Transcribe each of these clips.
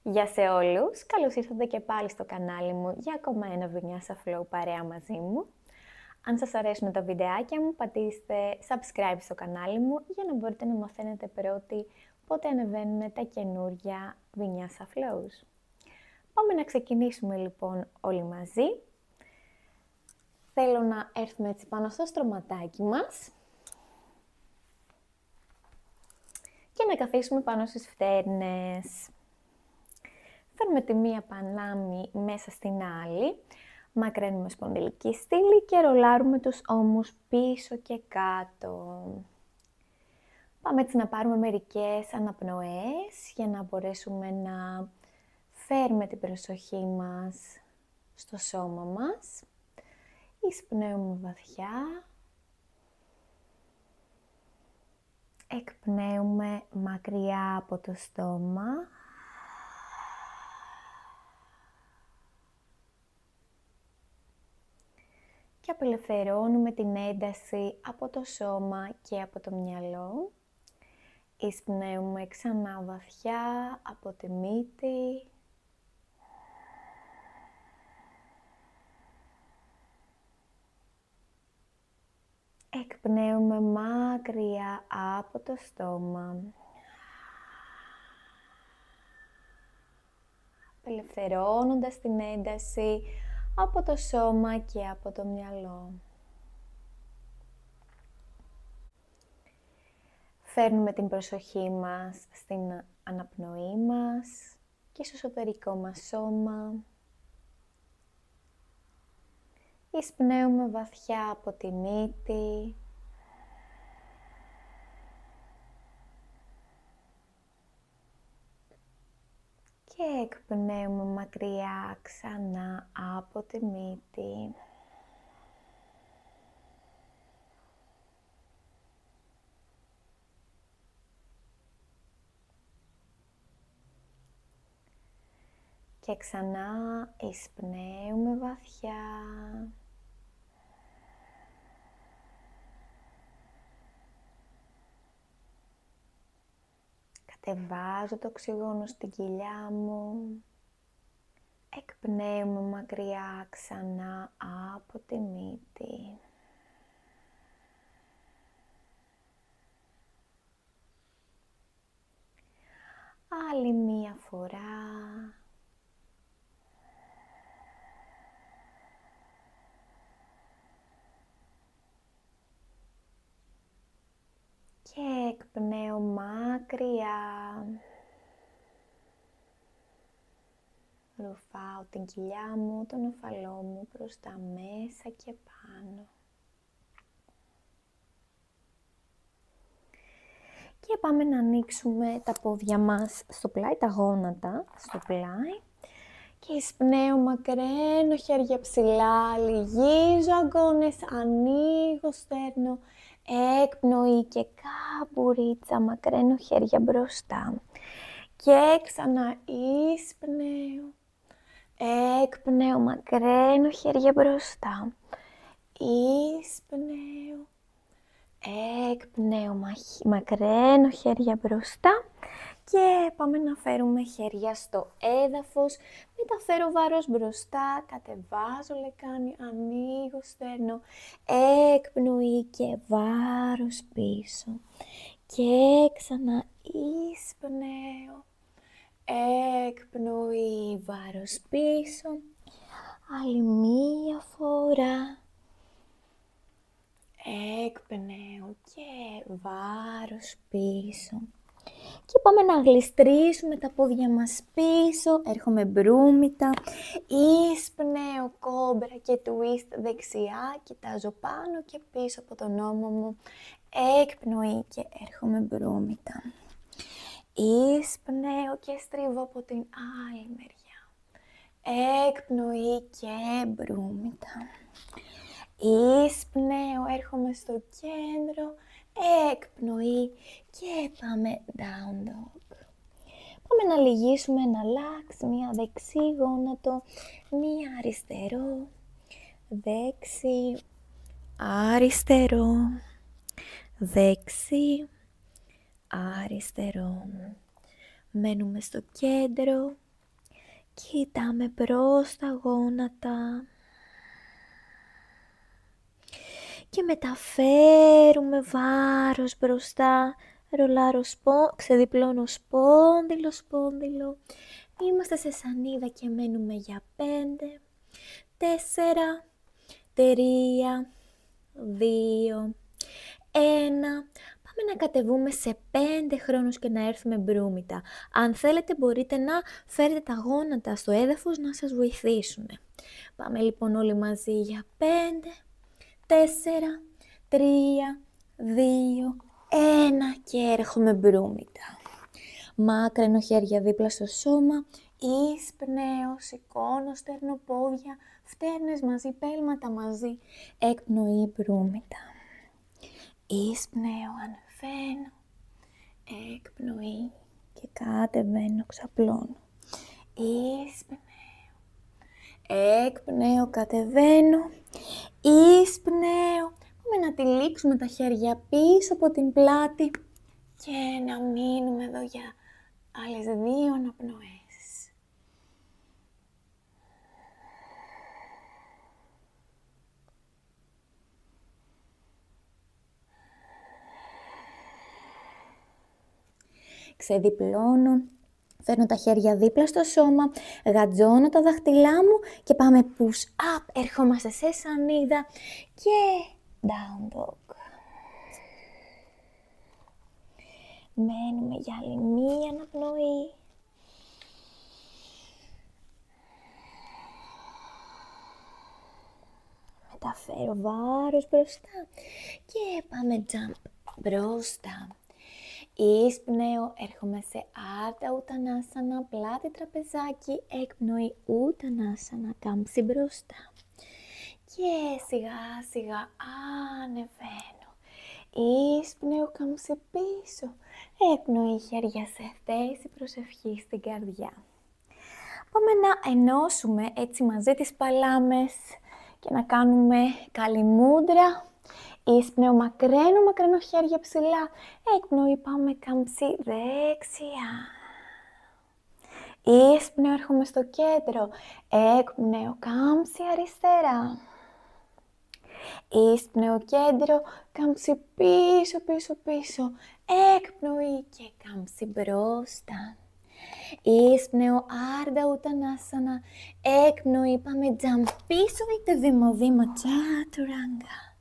Γεια σε όλους! Καλώς ήρθατε και πάλι στο κανάλι μου για ακόμα ένα Βινιάσα Flow παρέα μαζί μου. Αν σας αρέσουν τα βιντεάκια μου, πατήστε subscribe στο κανάλι μου για να μπορείτε να μαθαίνετε πρώτοι πότε ανεβαίνουν τα καινούργια Βινιάσα Flows. Πάμε να ξεκινήσουμε λοιπόν όλοι μαζί. Θέλω να έρθουμε έτσι πάνω στο στρωματάκι μας και να καθίσουμε πάνω στις φτέρνες. Φέρνουμε τη μία πανάμη μέσα στην άλλη, μακραίνουμε σπονδυλική στήλη και ρολάρουμε τους ώμους πίσω και κάτω. Πάμε έτσι να πάρουμε μερικές αναπνοές για να μπορέσουμε να φέρουμε την προσοχή μας στο σώμα μας. Εισπνέουμε βαθιά. Εκπνέουμε μακριά από το στόμα. Και απελευθερώνουμε την ένταση από το σώμα και από το μυαλό. Εισπνέουμε ξανά βαθιά από τη μύτη. Εκπνέουμε μακριά από το στόμα. Απελευθερώνοντας την ένταση από το σώμα και από το μυαλό. Φέρνουμε την προσοχή μας στην αναπνοή μας και στο εσωτερικό μας σώμα. Εισπνέουμε βαθιά από τη μύτη. Και εκπνέουμε μακριά ξανά από τη μύτη. Και ξανά εισπνέουμε βαθιά. Κατεβάζω το οξυγόνο στην κοιλιά μου. Εκπνέουμε μακριά ξανά από τη μύτη. Άλλη μία φορά. Και εκπνέω μακριά. Ρουφάω την κοιλιά μου, τον εγκεφαλό μου προς τα μέσα και πάνω. Και πάμε να ανοίξουμε τα πόδια μας στο πλάι, τα γόνατα στο πλάι. Και εισπνέω, μακραίνω χέρια ψηλά, λυγίζω αγκώνες, ανοίγω στέρνο, έκπνοη και καμπουρίτσα, μακραίνω χέρια μπροστά. Και ξανά εισπνέω, έκπνεω, μακραίνω χέρια μπροστά. Εισπνέω, έκπνεω, μακραίνω χέρια μπροστά. Και πάμε να φέρουμε χέρια στο έδαφος, μεταφέρω βάρος μπροστά, κατεβάζω λεκάνη, ανοίγω στέρνο, έκπνοη και βάρος πίσω. Και ξανά εισπνέω, έκπνοη, βάρος πίσω, άλλη μία φορά. Εκπνέω και βάρος πίσω. Και πάμε να γλιστρήσουμε τα πόδια μας πίσω, έρχομαι μπρούμητα, εισπνέω κόμπρα και twist δεξιά, κοιτάζω πάνω και πίσω από τον ώμο μου, έκπνοη και έρχομαι μπρούμητα. Εισπνέω και στρίβω από την άλλη μεριά, έκπνοη και μπρούμητα. Εισπνέω, έρχομαι στο κέντρο, έκπνοη και πάμε down dog. Πάμε να λυγίσουμε ένα λάξ, μία δεξί γόνατο, μία αριστερό, δεξί, αριστερό, δεξί, αριστερό. Μένουμε στο κέντρο, Κοιτάμε προς τα γόνατα. Και μεταφέρουμε βάρος μπροστά. Ρολάρω, ξεδιπλώνω σπόνδυλο, σπόνδυλο. Είμαστε σε σανίδα και μένουμε για 5, 4, 3, 2, 1. Πάμε να κατεβούμε σε 5 χρόνους και να έρθουμε μπρούμητα. Αν θέλετε μπορείτε να φέρετε τα γόνατα στο έδαφος να σας βοηθήσουν. Πάμε λοιπόν όλοι μαζί για 5, 4, 3, 2, 1 και έρχομαι μπρούμητα. Μάκρυνο χέρια δίπλα στο σώμα, εισπνέω, σηκώνω στερνοπόδια, φτέρνες μαζί, πέλματα μαζί, εκπνοή μπρούμητα. Εισπνέω, ανεβαίνω, εκπνοή και κατεβαίνω, ξαπλώνω. Εισπνέω, εκπνέω, κατεβαίνω, εισπνέω. Πάμε να τυλίξουμε τα χέρια πίσω από την πλάτη και να μείνουμε εδώ για άλλες 2 αναπνοές. Ξεδιπλώνω, φέρνω τα χέρια δίπλα στο σώμα, γατζώνω τα δάχτυλά μου και πάμε push up, ερχόμαστε σε σανίδα και down dog. Μένουμε για άλλη 1 αναπνοή. Μεταφέρω βάρος μπροστά και πάμε jump μπροστά. Εισπνέω, έρχομαι σε Ardha Uttanasana, πλάτη τραπεζάκι, εκπνοή Uttanasana, κάμψη μπροστά. Και σιγά σιγά ανεβαίνω. Εισπνέω, κάμψη πίσω, εκπνοή χέρια σε θέση προσευχή στην καρδιά. Πάμε να ενώσουμε έτσι μαζί τις παλάμες και να κάνουμε καλή μούντρα. Εισπνέω, μακραίνω χέρια ψηλά. Εκπνοή, πάμε κάμψη δεξιά. Εισπνέω, έρχομαι στο κέντρο. Εκπνέω, κάμψη αριστερά. Εισπνέω, κέντρο, κάμψη πίσω, πίσω, πίσω. Εκπνοή και κάμψη μπροστά. Εισπνέω, Ardha Uttanasana. Εκπνοή, πάμε jump πίσω, είτε βήμα-βήμα, Chaturanga.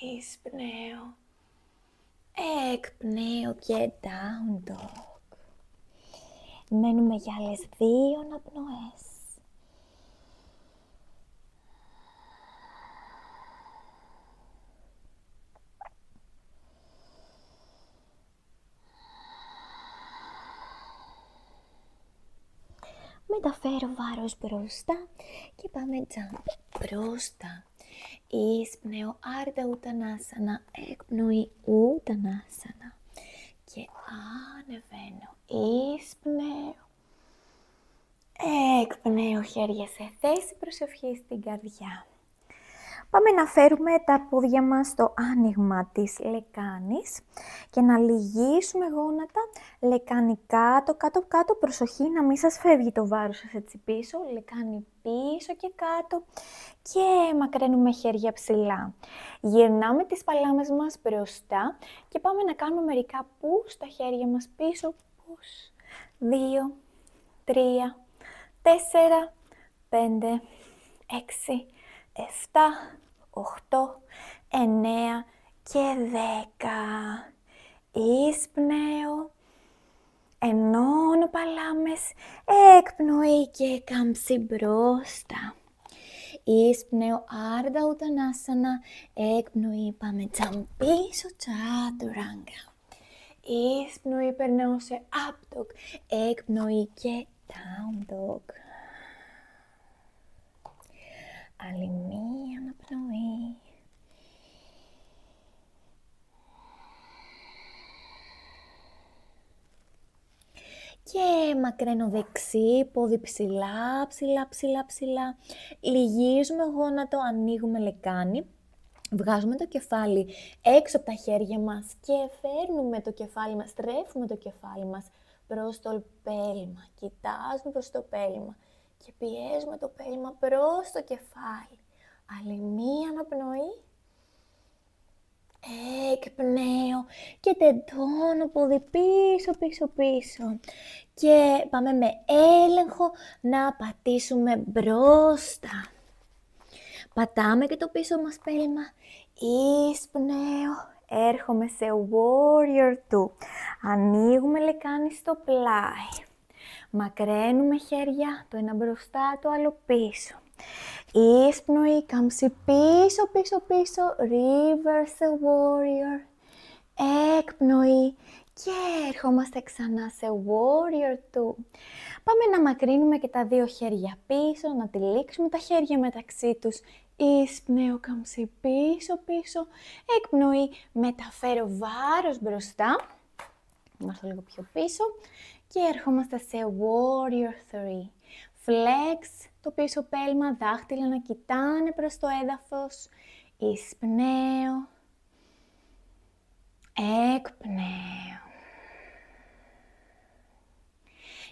Εισπνέω, εκπνέω και down dog. Μένουμε για άλλες 2 αναπνοές. Μεταφέρω βάρος μπροστά και πάμε jump μπροστά. Εισπνέω, Ardha Uttanasana, εκπνοή Uttanasana και ανεβαίνω. Εισπνέω, εκπνέω, χέρια σε θέση προσευχή στην καρδιά. Πάμε να φέρουμε τα πόδια μας στο άνοιγμα της λεκάνης και να λυγίσουμε γόνατα, λεκάνη κάτω, κάτω, κάτω, προσοχή να μην σας φεύγει το βάρος σας έτσι πίσω, λεκάνη πίσω και κάτω και μακραίνουμε χέρια ψηλά. Γυρνάμε τις παλάμες μας μπροστά και πάμε να κάνουμε μερικά push τα χέρια μας πίσω, push, 2, 3, 4, 5, 6, 7, 8, 9 και 10. Εισπνέω, ενώνω παλάμες, εκπνοή και κάμψη μπροστά. Εισπνέω, Ardha Uttanasana, εκπνοή, πάμε jump πίσω, Chaturanga. Εισπνοή, περνάω σε up dog, εκπνοή και down dog. Άλλη 1 αναπνοή. Και μακραίνω δεξί, πόδι ψηλά, ψηλά, ψηλά, ψηλά. Λυγίζουμε γόνατο, ανοίγουμε λεκάνη. Βγάζουμε το κεφάλι έξω από τα χέρια μας και φέρνουμε το κεφάλι μας, στρέφουμε το κεφάλι μας προς το πέλμα. Κοιτάζουμε προς το πέλμα και πιέζουμε το πέλμα προς το κεφάλι. Άλλη μία αναπνοή. Εκπνέω και τεντώνω πόδι πίσω. Και πάμε με έλεγχο να πατήσουμε μπροστά. Πατάμε και το πίσω μας πέλμα. Εισπνέω. Έρχομαι σε Warrior 2. Ανοίγουμε λεκάνη στο πλάι. Μακραίνουμε χέρια, το ένα μπροστά, το άλλο πίσω. Εισπνοή, κάμψη πίσω, reverse warrior. Εκπνοή και ερχόμαστε ξανά σε warrior 2. Πάμε να μακρύνουμε και τα δύο χέρια πίσω, να τυλίξουμε τα χέρια μεταξύ τους. Εισπνέω, κάμψη πίσω. Εκπνοή, μεταφέρω βάρος μπροστά. Είμαστε λίγο πιο πίσω και ερχόμαστε σε warrior 3. Flex το πίσω πέλμα, δάχτυλα να κοιτάνε προς το έδαφος. Εισπνέω. Εκπνέω.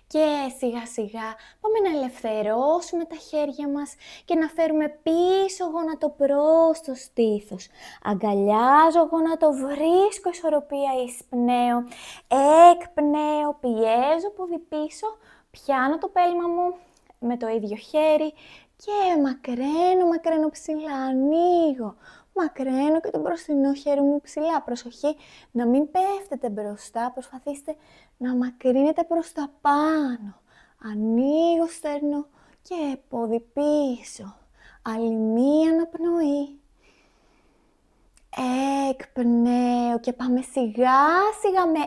Και σιγά σιγά πάμε να ελευθερώσουμε τα χέρια μας και να φέρουμε πίσω γόνατο προς το στήθος. Αγκαλιάζω γόνατο, βρίσκω ισορροπία, εισπνέω. Εκπνέω, πιέζω πόδι πίσω, πιάνω το πέλμα μου με το ίδιο χέρι και μακραίνω ψηλά, ανοίγω. Μακραίνω και το μπροστινό χέρι μου ψηλά. Προσοχή να μην πέφτετε μπροστά, προσπαθήστε να μακρύνετε προς τα πάνω. Ανοίγω στέρνο και πόδι πίσω. Άλλη μία αναπνοή. Εκπνέω και πάμε σιγά σιγά με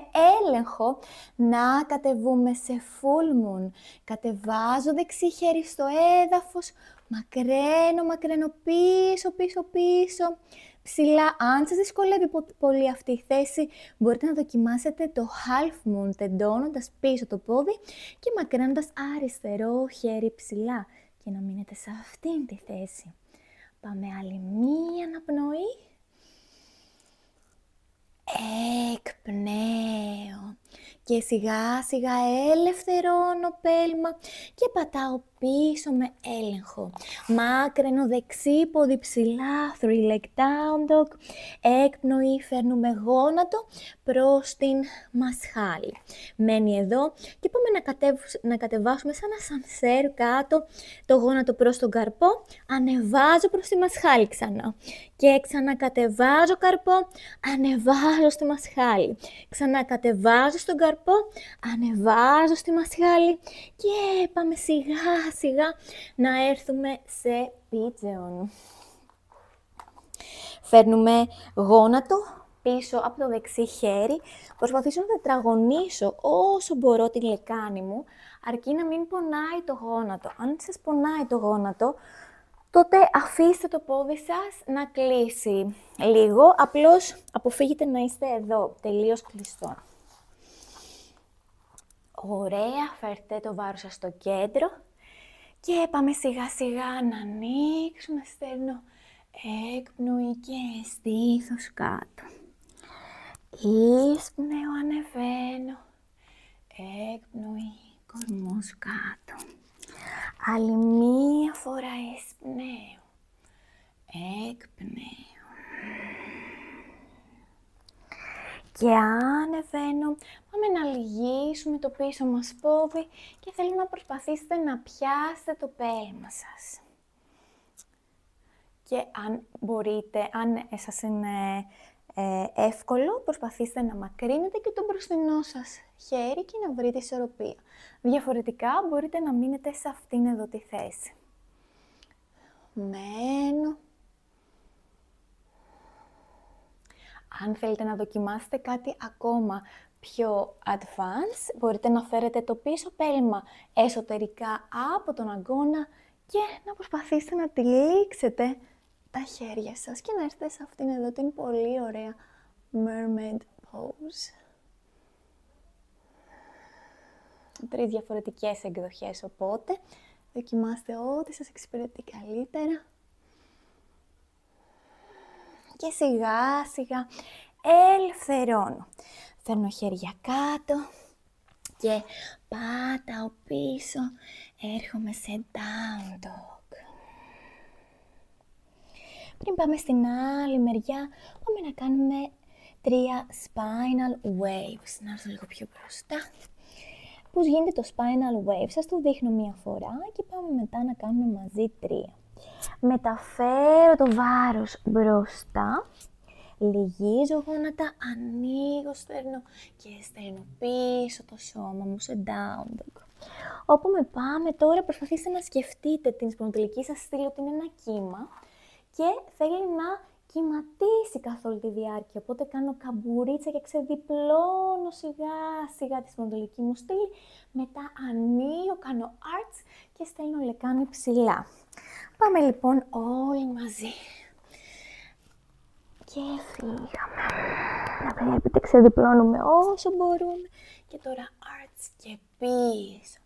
έλεγχο να κατεβούμε σε full moon. Κατεβάζω δεξί χέρι στο έδαφος, μακραίνω πίσω. Ψηλά, αν σας δυσκολεύει πολύ αυτή η θέση, μπορείτε να δοκιμάσετε το half moon, τεντώνοντας πίσω το πόδι και μακραίνοντας αριστερό χέρι ψηλά και να μείνετε σε αυτήν τη θέση. Πάμε άλλη μία αναπνοή. Εκπνέω και σιγά σιγά ελευθερώνω πέλμα και πατάω πίσω με έλεγχο. Μάκραινο δεξί πόδι ψηλά, 3-leg down dog. Εκπνοή, φέρνουμε γόνατο προς την μασχάλη. Μένει εδώ και πάμε να κατεβάσουμε σαν ασανσέρ κάτω το γόνατο προς τον καρπό. Ανεβάζω προς τη μασχάλη ξανά. Και ξανακατεβάζω καρπό, ανεβάζω στη μασχάλη. Ξανακατεβάζω στον καρπό, ανεβάζω στη μασχάλη και πάμε σιγά σιγά να έρθουμε σε pigeon. Φέρνουμε γόνατο πίσω από το δεξί χέρι. Προσπαθήσω να τετραγωνίσω όσο μπορώ τη λεκάνη μου, αρκεί να μην πονάει το γόνατο. Αν σας πονάει το γόνατο, τότε αφήστε το πόδι σας να κλείσει λίγο, απλώς αποφύγετε να είστε εδώ, τελείως κλειστό. Ωραία, φέρτε το βάρος σας στο κέντρο και πάμε σιγά σιγά να ανοίξουμε στέρνο, εκπνοή και στήθος κάτω. Εισπνέω, ανεβαίνω, εκπνοή, κορμός κάτω. Άλλη μία φορά εισπνέω, εκπνέω. Και ανεβαίνω, πάμε να λυγίσουμε το πίσω μας πόδι και θέλω να προσπαθήσετε να πιάσετε το πέλμα σας. Και αν μπορείτε, αν σας είναι εύκολο, προσπαθήστε να μακρύνετε και το μπροστινό σας χέρι και να βρείτε ισορροπία. Διαφορετικά μπορείτε να μείνετε σε αυτήν εδώ τη θέση. Μένω. Αν θέλετε να δοκιμάσετε κάτι ακόμα πιο advanced, μπορείτε να φέρετε το πίσω πέλμα εσωτερικά από τον αγκώνα και να προσπαθήσετε να τυλίξετε τα χέρια σας και να έρθετε σε αυτήν εδώ την πολύ ωραία mermaid pose. 3 διαφορετικές εκδοχές, οπότε δοκιμάστε ό,τι σας εξυπηρετεί καλύτερα. Και σιγά σιγά ελευθερώνω. Φέρνω χέρια κάτω, και πάταω πίσω, έρχομαι σε down dog. Πριν πάμε στην άλλη μεριά, πάμε να κάνουμε 3 spinal waves. Να έρθω λίγο πιο μπροστά. Πώς γίνεται το spinal wave, σας το δείχνω μία φορά και πάμε μετά να κάνουμε μαζί 3. Μεταφέρω το βάρος μπροστά, λυγίζω γόνατα, ανοίγω στέρνο και στέλνω πίσω το σώμα μου σε down dog. Όπου με πάμε τώρα, προσπαθήστε να σκεφτείτε την σπονδυλική σας στήλη ότι είναι ένα κύμα και θέλει να κυματίσει καθ' όλη τη διάρκεια. Οπότε κάνω καμπουρίτσα και ξεδιπλώνω σιγά σιγά τη σπονδυλική μου στήλη. Μετά ανοίγω, κάνω arch και στέλνω λεκάνη ψηλά. Πάμε λοιπόν όλοι μαζί. Και φύγαμε. Να βλέπετε, ξεδιπλώνουμε όσο μπορούμε. Και τώρα arch και πίσω.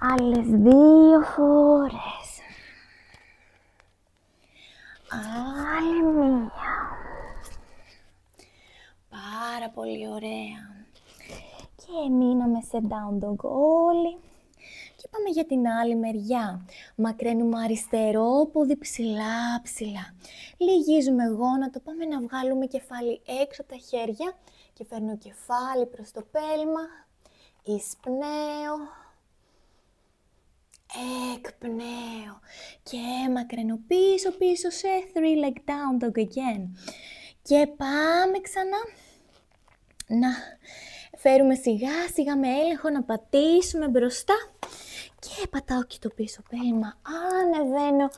Άλλες 2 φορές. Άλλη μία. Πάρα πολύ ωραία. Και μείναμε σε down dog όλοι. Και πάμε για την άλλη μεριά. Μακραίνουμε αριστερό πόδι ψηλά ψηλά. Λυγίζουμε γόνατο, πάμε να βγάλουμε κεφάλι έξω από τα χέρια. Και φέρνω κεφάλι προς το πέλμα. Εισπνέω. Εκπνέω και μακραίνω πίσω σε 3 leg down dog again. Και πάμε ξανά να φέρουμε σιγά σιγά με έλεγχο να πατήσουμε μπροστά και πατάω και το πίσω πέλμα. Ανεβαίνω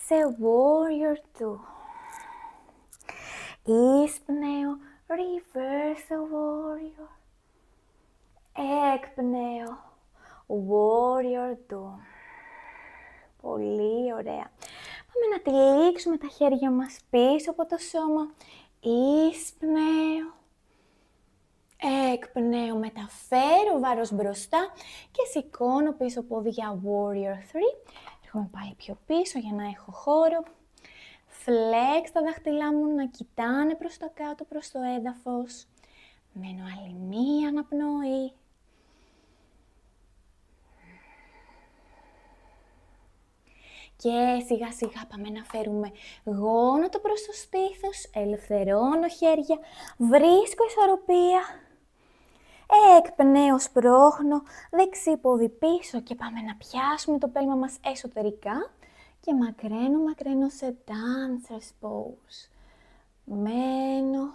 σε warrior 2. Εισπνέω, reverse warrior. Εκπνέω, warrior 2. Πολύ ωραία. Πάμε να τυλίξουμε τα χέρια μας πίσω από το σώμα. Εισπνέω. Εκπνέω. Μεταφέρω βάρος μπροστά και σηκώνω πίσω πόδια warrior 3. Έρχομαι πάλι πιο πίσω για να έχω χώρο. Flex τα δάχτυλά μου να κοιτάνε προς τα κάτω, προς το έδαφος. Μένω άλλη μία αναπνοή. Και σιγά σιγά πάμε να φέρουμε γόνατο προς το στήθος, ελευθερώνω χέρια, βρίσκω ισορροπία, εκπνέω, σπρώχνω, δεξί πόδι πίσω και πάμε να πιάσουμε το πέλμα μας εσωτερικά και μακραίνω σε dancer's pose. Μένω,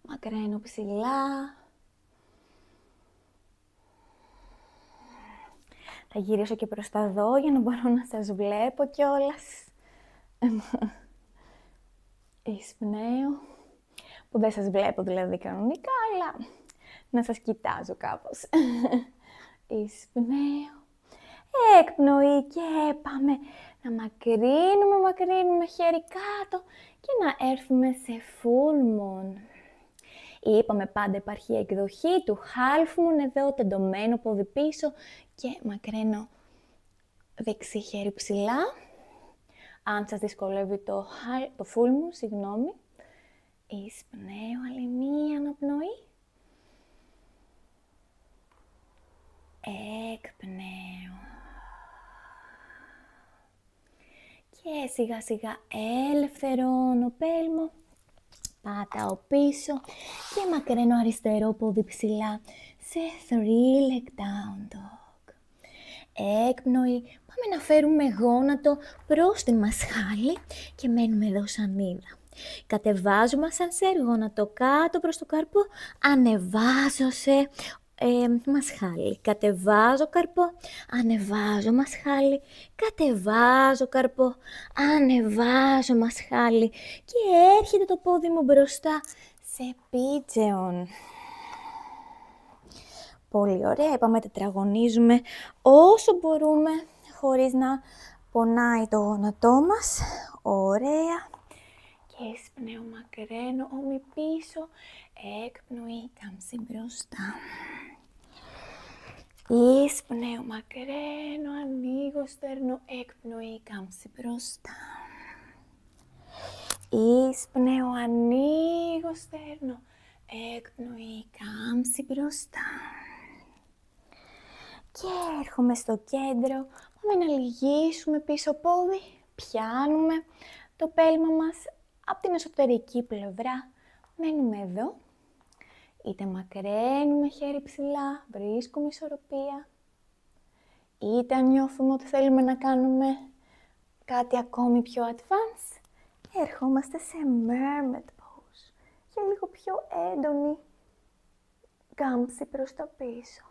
μακραίνω ψηλά. Θα γυρίσω και προς τα δω για να μπορώ να σας βλέπω κιόλας. Εισπνέω, που δεν σας βλέπω δηλαδή κανονικά, αλλά να σας κοιτάζω κάπως. Εισπνέω, εκπνοή και πάμε να μακρύνουμε χέρι κάτω και να έρθουμε σε full moon. Είπαμε πάντα υπάρχει η εκδοχή του half moon, εδώ τεντωμένο πόδι πίσω και μακραίνω δεξί χέρι ψηλά. Αν σας δυσκολεύει το full moon, συγγνώμη. Εισπνέω, άλλη μία αναπνοή. Εκπνέω. Και σιγά σιγά ελευθερώνω πέλμο. Πατάω πίσω και μακραίνω αριστερό πόδι ψηλά σε 3 leg down dog. Έκπνοη, πάμε να φέρουμε γόνατο προς την μασχάλη και μένουμε εδώ σαν είδα. Κατεβάζουμε σαν σε γόνατο κάτω προς το καρπό, ανεβάζω σε μασχάλη. Κατεβάζω καρπό, ανεβάζω μασχάλη, κατεβάζω καρπό, ανεβάζω μασχάλη και έρχεται το πόδι μου μπροστά σε pigeon. Πολύ ωραία, είπαμε τετραγωνίζουμε όσο μπορούμε χωρίς να πονάει το γόνατό μας. Ωραία. Και εισπνέω, μακραίνω, ώμοι πίσω, έκπνοη, κάμψη μπροστά. Εισπνέω, μακραίνω, ανοίγω, στέρνω, έκπνοη, κάμψη μπροστά. Εισπνέω, ανοίγω, στέρνω, έκπνοη, κάμψη μπροστά. Και έρχομαι στο κέντρο, πάμε να λυγίσουμε πίσω πόδι, πιάνουμε το πέλμα μας από την εσωτερική πλευρά, μένουμε εδώ, είτε μακραίνουμε χέρι ψηλά, βρίσκουμε ισορροπία, είτε αν νιώθουμε ότι θέλουμε να κάνουμε κάτι ακόμη πιο advanced, ερχόμαστε σε mermaid pose, για λίγο πιο έντονη κάμψη προς τα πίσω.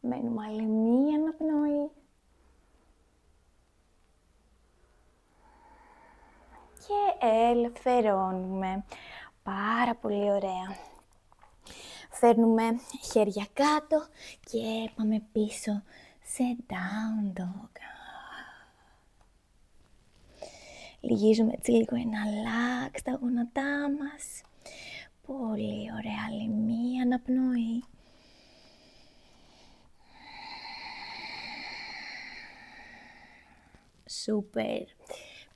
Μένουμε άλλη μία αναπνοή. Και ελευθερώνουμε. Πάρα πολύ ωραία. Φέρνουμε χέρια κάτω και πάμε πίσω σε down dog. Λυγίζουμε έτσι λίγο ένα λάκ στα γόνατά μας. Πολύ ωραία. Άλλη μία αναπνοή. Σούπερ.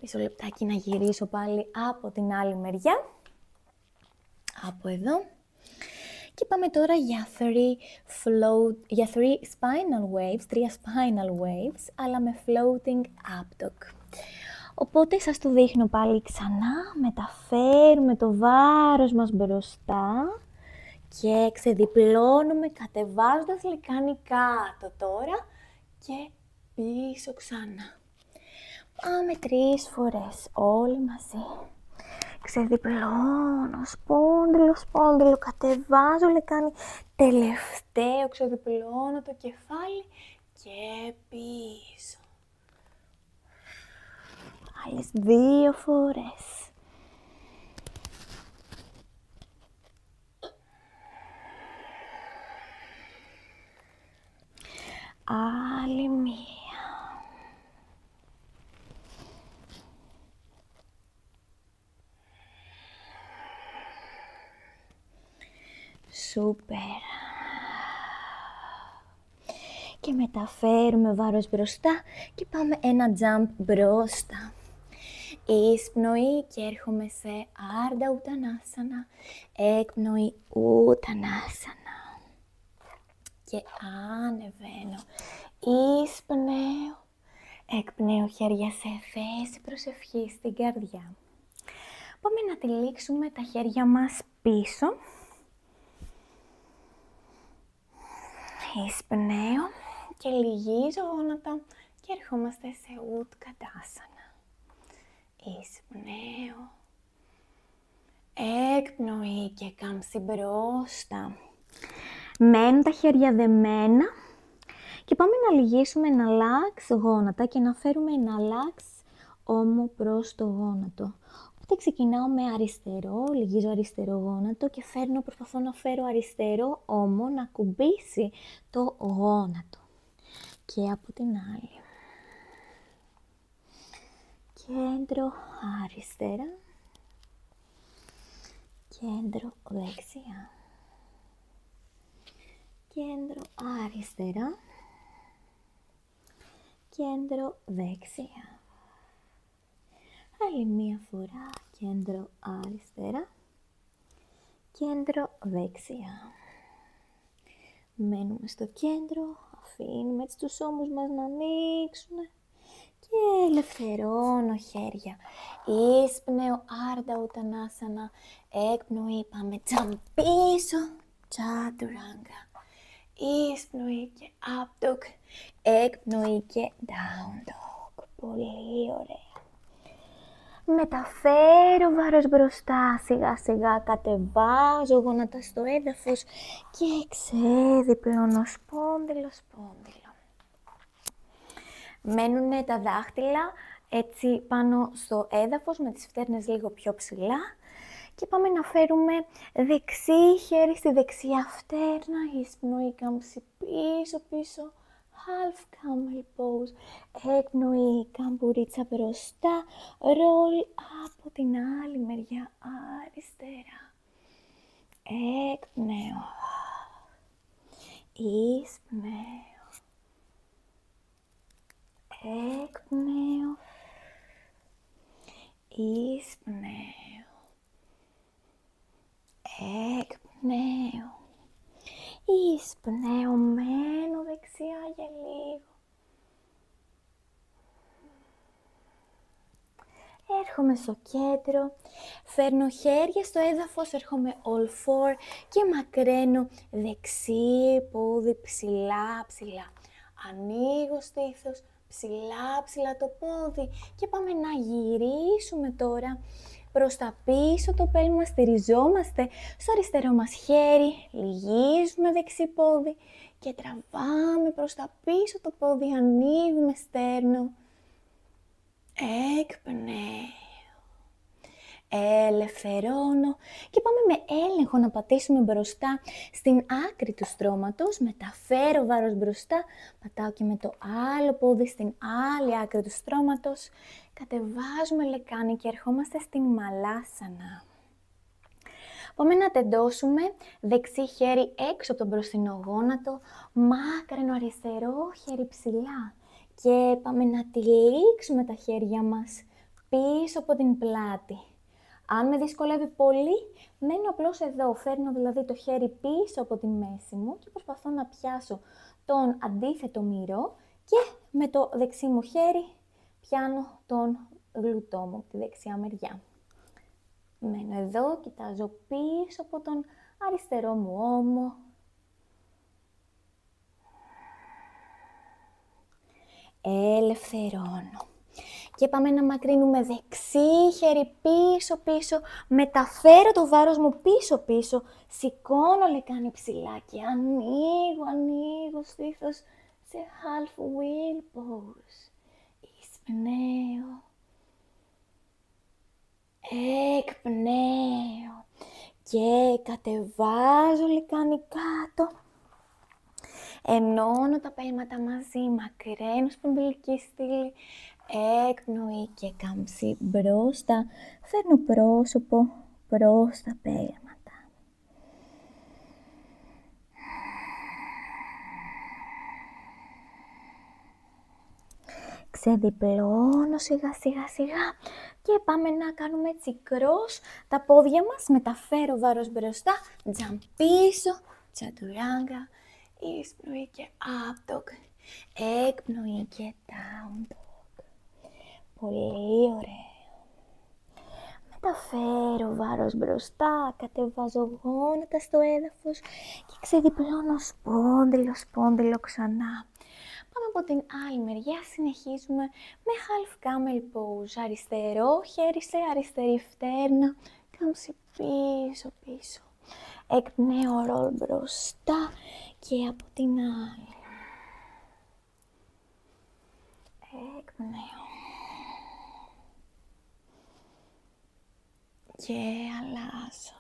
Μισό λεπτάκι να γυρίσω πάλι από την άλλη μεριά. Από εδώ. Και πάμε τώρα για 3 spinal waves, 3 spinal waves, αλλά με floating up dog. Οπότε σας το δείχνω πάλι ξανά, μεταφέρουμε το βάρος μας μπροστά και ξεδιπλώνουμε κατεβάζοντας λεκάνη κάτω τώρα και πίσω ξανά. Πάμε 3 φορές, όλοι μαζί. Ξεδιπλώνω, σπόνδυλο, σπόνδυλο, κατεβάζω λεκάνη, τελευταίο ξεδιπλώνω το κεφάλι και πίσω. Άλλες 2 φορές. Άλλη μία. Σούπερ. Και μεταφέρουμε βάρος μπροστά και πάμε ένα jump μπροστά. Εισπνοή και έρχομαι σε Ardha Uttanasana. Εκπνοή Uttanasana. Και ανεβαίνω. Εισπνέω. Εκπνέω χέρια σε θέση προσευχή στην καρδιά. Πάμε να τυλίξουμε τα χέρια μας πίσω. Εισπνέω και λυγίζω γόνατα και ερχόμαστε σε Utkatasana. Εισπνέω. Εκπνοή και κάμψη μπροστά. Μένουν τα χέρια δεμένα και πάμε να λυγίσουμε ένα λάξ γόνατα και να φέρουμε ένα λάξ ώμο προς το γόνατο. Οπότε ξεκινάω με αριστερό, λυγίζω αριστερό γόνατο και προσπαθώ να φέρω αριστερό ώμο να κουμπίσει το γόνατο. Και από την άλλη. Κέντρο αριστερά. Κέντρο δεξιά. Κέντρο αριστερά. Κέντρο δεξιά. Άλλη μία φορά, κέντρο αριστερά, κέντρο δεξιά. Μένουμε στο κέντρο, αφήνουμε έτσι τους ώμους μας να ανοίξουν και ελευθερώνω χέρια. Εισπνέω Ardha Uttanasana, εκπνοή, πάμε jump πίσω, Chaturanga. Εισπνοή και up dog, εκπνοή και down dog. Πολύ ωραία. Μεταφέρω βάρος μπροστά, σιγά σιγά κατεβάζω γόνατα στο έδαφος και ξεδιπλώνω σπόνδυλο, σπόνδυλο. Μένουνε τα δάχτυλα έτσι πάνω στο έδαφος με τις φτέρνες λίγο πιο ψηλά και πάμε να φέρουμε δεξί χέρι στη δεξιά φτέρνα, εισπνοή κάμψη πίσω πίσω. Half camel pose, εκπνοή, καμπουρίτσα μπροστά, roll από την άλλη μεριά αριστερά. Εκπνέω, εισπνέω, εκπνέω, εισπνέω, εκπνέω. Εισπνέω, μένω δεξιά για λίγο. Έρχομαι στο κέντρο, φέρνω χέρια στο έδαφος, έρχομαι all four και μακραίνω δεξί πόδι ψηλά, ψηλά. Ανοίγω στήθος, ψηλά, ψηλά το πόδι και πάμε να γυρίσουμε τώρα προς τα πίσω το πέλμα μας, στηριζόμαστε στο αριστερό μας χέρι, λυγίζουμε δεξί πόδι και τραβάμε προς τα πίσω το πόδι, ανοίγουμε στέρνο. Εκπνέω, ελευθερώνω και πάμε με έλεγχο να πατήσουμε μπροστά στην άκρη του στρώματος, μεταφέρω βάρος μπροστά, πατάω και με το άλλο πόδι στην άλλη άκρη του στρώματος, κατεβάζουμε λεκάνη και ερχόμαστε στην μαλάσανα. Πάμε να τεντώσουμε, δεξί χέρι έξω από τον μπροστινό γόνατο, μάκρυνο αριστερό χέρι ψηλά. Και πάμε να τυλίξουμε τα χέρια μας πίσω από την πλάτη. Αν με δυσκολεύει πολύ, μένω απλώς εδώ. Φέρνω δηλαδή το χέρι πίσω από τη μέση μου και προσπαθώ να πιάσω τον αντίθετο μυρό και με το δεξί μου χέρι πιάνω τον γλουτό μου από τη δεξιά μεριά. Μένω εδώ, κοιτάζω πίσω από τον αριστερό μου ώμο. Ελευθερώνω. Και πάμε να μακρύνουμε δεξί χέρι πίσω-πίσω, μεταφέρω το βάρος μου πίσω-πίσω, σηκώνω λεκάνη ψηλά και ανοίγω στήθος σε half wheel pose. Εισπνέω, εκπνέω και κατεβάζω λεκάνη κάτω. Ενώνω τα πέλματα μαζί, μακραίνω σπονδυλική στήλη, έκπνοη και κάμψη μπροστά. Φέρνω πρόσωπο προς τα πέλματα. Ξεδιπλώνω σιγά σιγά και πάμε να κάνουμε έτσι cross τα πόδια μας, μεταφέρω βάρος μπροστά, jump πίσω, τσατουράγκα. Εισπνοή και up dog, έκπνοη και down dog. Πολύ ωραίο. Μεταφέρω βάρος μπροστά, κατεβάζω γόνατα στο έδαφος και ξεδιπλώνω σπόνδυλο ξανά. Πάμε από την άλλη μεριά, συνεχίζουμε με half camel pose. Αριστερό χέρι σε αριστερή φτέρνα, κάμψη πίσω. Εκπνέω roll μπροστά και από την άλλη. Εκπνέω. Και αλλάζω.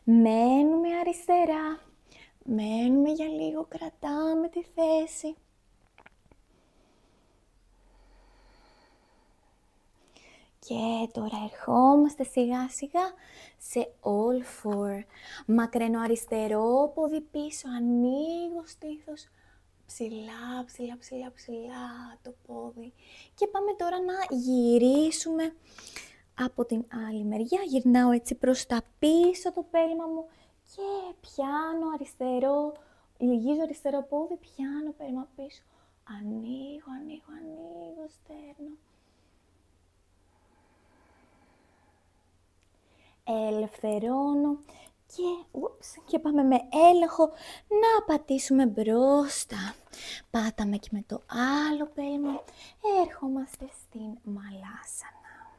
Μένουμε αριστερά. Μένουμε για λίγο, κρατάμε τη θέση. Και τώρα ερχόμαστε σιγά σιγά σε all four. Μακραίνω αριστερό πόδι πίσω, ανοίγω στήθος, ψηλά το πόδι. Και πάμε τώρα να γυρίσουμε από την άλλη μεριά. Γυρνάω έτσι προς τα πίσω το πέλμα μου και πιάνω αριστερό, λυγίζω αριστερό πόδι, πιάνω πέλμα πίσω. Ανοίγω στέρνο. Ελευθερώνω και πάμε με έλεγχο να πατήσουμε μπροστά. Πάταμε και με το άλλο πέλμα, έρχομαστε στην μαλάσανα.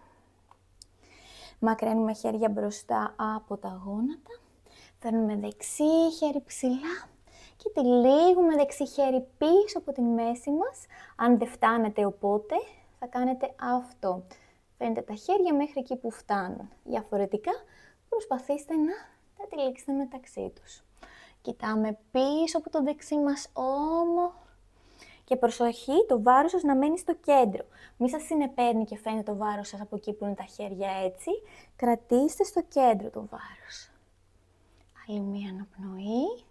Μακραίνουμε χέρια μπροστά από τα γόνατα, φέρνουμε δεξί χέρι ψηλά και τυλίγουμε δεξί χέρι πίσω από τη μέση μας. Αν δεν φτάνετε οπότε θα κάνετε αυτό. Φέρνετε τα χέρια μέχρι εκεί που φτάνουν. Διαφορετικά, προσπαθήστε να τα τυλίξετε μεταξύ τους. Κοιτάμε πίσω από το δεξί μας ώμο και προσοχή το βάρος σας να μένει στο κέντρο. Μη σας συνεπέρνει και φαίνεται το βάρος σας από εκεί που είναι τα χέρια έτσι. Κρατήστε στο κέντρο το βάρος. Άλλη μία αναπνοή.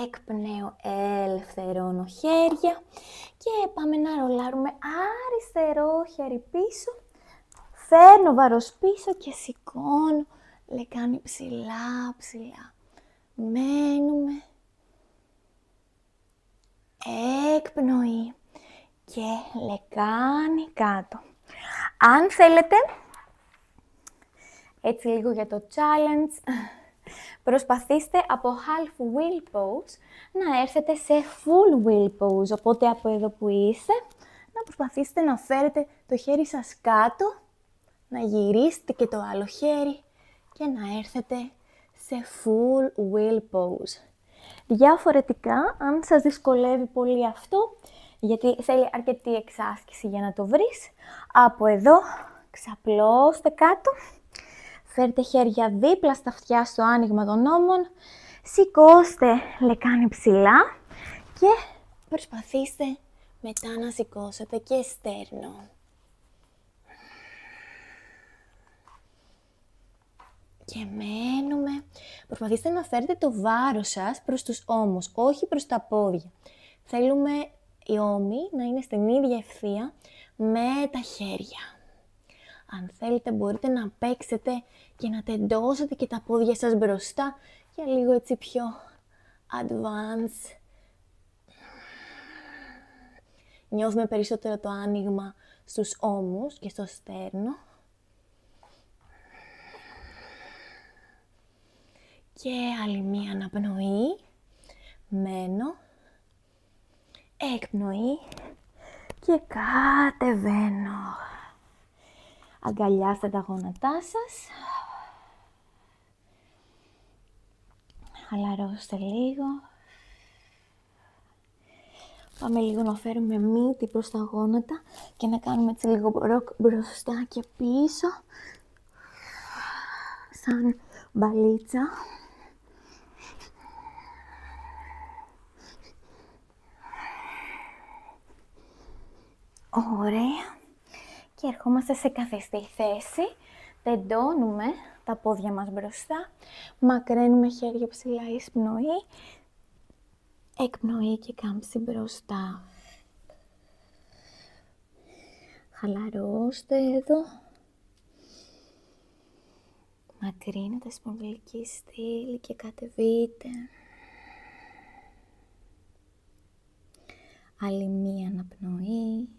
Εκπνέω, ελευθερώνω χέρια και πάμε να ρολάρουμε αριστερό χέρι πίσω. Φέρνω βάρος πίσω και σηκώνω, λεκάνη ψηλά, ψηλά. Μένουμε. Εκπνοή και λεκάνη κάτω. Αν θέλετε, έτσι λίγο για το challenge, προσπαθήστε από half wheel pose να έρθετε σε full wheel pose. Οπότε από εδώ που είστε, να προσπαθήσετε να φέρετε το χέρι σας κάτω, να γυρίσετε και το άλλο χέρι και να έρθετε σε full wheel pose. Διαφορετικά, αν σας δυσκολεύει πολύ αυτό, γιατί θέλει αρκετή εξάσκηση για να το βρεις, από εδώ ξαπλώστε κάτω, φέρτε χέρια δίπλα στα αυτιά στο άνοιγμα των ώμων, σηκώστε λεκάνη ψηλά και προσπαθήστε μετά να σηκώσετε και στέρνο. Και μένουμε. Προσπαθήστε να φέρετε το βάρος σας προς τους ώμους, όχι προς τα πόδια. Θέλουμε οι ώμοι να είναι στην ίδια ευθεία με τα χέρια. Αν θέλετε μπορείτε να παίξετε και να τεντώσετε και τα πόδια σας μπροστά για λίγο έτσι πιο advanced. Νιώθουμε περισσότερο το άνοιγμα στους ώμους και στο στέρνο. Και άλλη μία αναπνοή, μένω, εκπνοή και κατεβαίνω. Αγκαλιάστε τα γόνατά σας. Χαλαρώστε λίγο. Πάμε λίγο να φέρουμε μύτη προς τα γόνατα και να κάνουμε έτσι λίγο ροκ μπροστά και πίσω. Σαν μπαλίτσα. Ωραία. Και ερχόμαστε σε καθιστή θέση. Τεντώνουμε τα πόδια μας μπροστά. Μακραίνουμε χέρια ψηλά, εισπνοή. Εκπνοή και κάμψη μπροστά. Χαλαρώστε εδώ. Μακρύνετε σπονδυλική στήλη και κατεβείτε. Άλλη μία αναπνοή.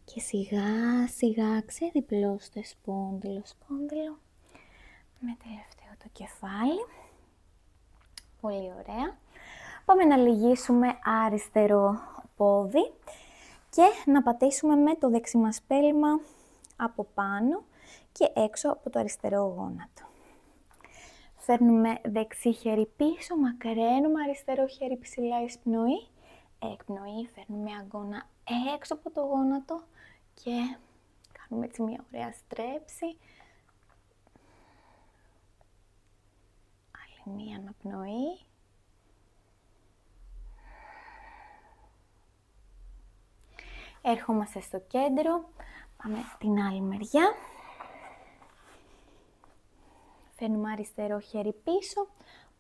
Και σιγά σιγά ξεδιπλώστε σπόνδυλο σπόνδυλο με τελευταίο το κεφάλι. Πολύ ωραία. Πάμε να λυγίσουμε αριστερό πόδι και να πατήσουμε με το δεξί μας πέλμα από πάνω και έξω από το αριστερό γόνατο. Φέρνουμε δεξί χέρι πίσω, μακραίνουμε αριστερό χέρι ψηλά, εισπνοή. Εκπνοή, φέρνουμε αγκώνα έξω από το γόνατο και κάνουμε έτσι μια ωραία στρέψη. Άλλη μια αναπνοή. Έρχομαστε στο κέντρο, πάμε την άλλη μεριά. Φέρνουμε αριστερό χέρι πίσω,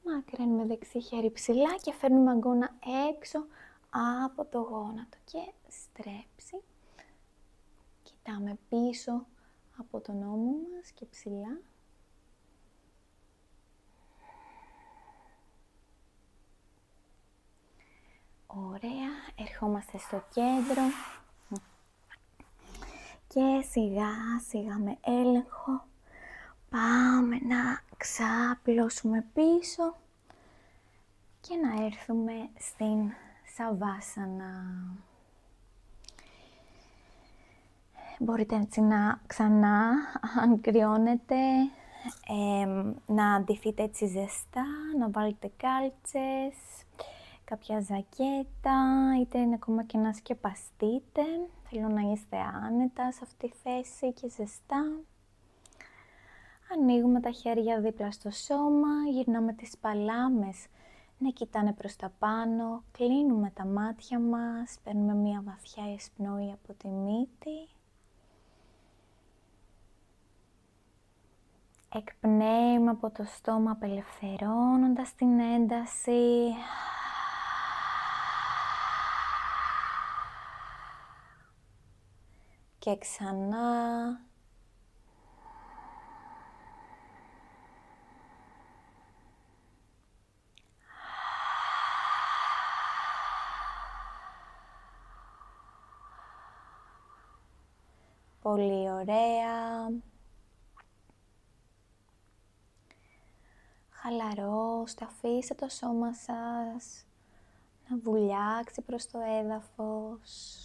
μακραίνουμε δεξί χέρι ψηλά και φέρνουμε αγκώνα έξω από το γόνατο και στρέψη. Κοιτάμε πίσω από τον ώμο μας και ψηλά. Ωραία, ερχόμαστε στο κέντρο και σιγά σιγά με έλεγχο πάμε να ξαπλώσουμε πίσω και να έρθουμε στην Σαβάσανα. Μπορείτε έτσι να ξανά, αν κρυώνετε, να αντιθείτε έτσι ζεστά, να βάλετε κάλτσες, κάποια ζακέτα, είτε είναι ακόμα και να σκεπαστείτε. Θέλω να είστε άνετα σε αυτή τη θέση και ζεστά. Ανοίγουμε τα χέρια δίπλα στο σώμα, γυρνάμε τις παλάμες να κοιτάνε προς τα πάνω, κλείνουμε τα μάτια μας, παίρνουμε μια βαθιά εισπνοή από τη μύτη. Εκπνέουμε από το στόμα απελευθερώνοντας την ένταση. Και ξανά. Πολύ ωραία. Χαλαρώστε, αφήστε το σώμα σας να βουλιάξει προς το έδαφος.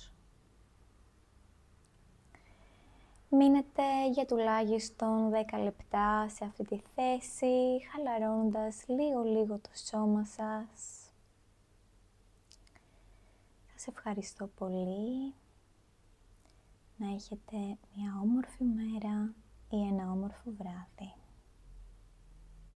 Μείνετε για τουλάχιστον 10 λεπτά σε αυτή τη θέση, χαλαρώνοντας λίγο το σώμα σας. Σας ευχαριστώ πολύ. Να έχετε μια όμορφη μέρα ή ένα όμορφο βράδυ.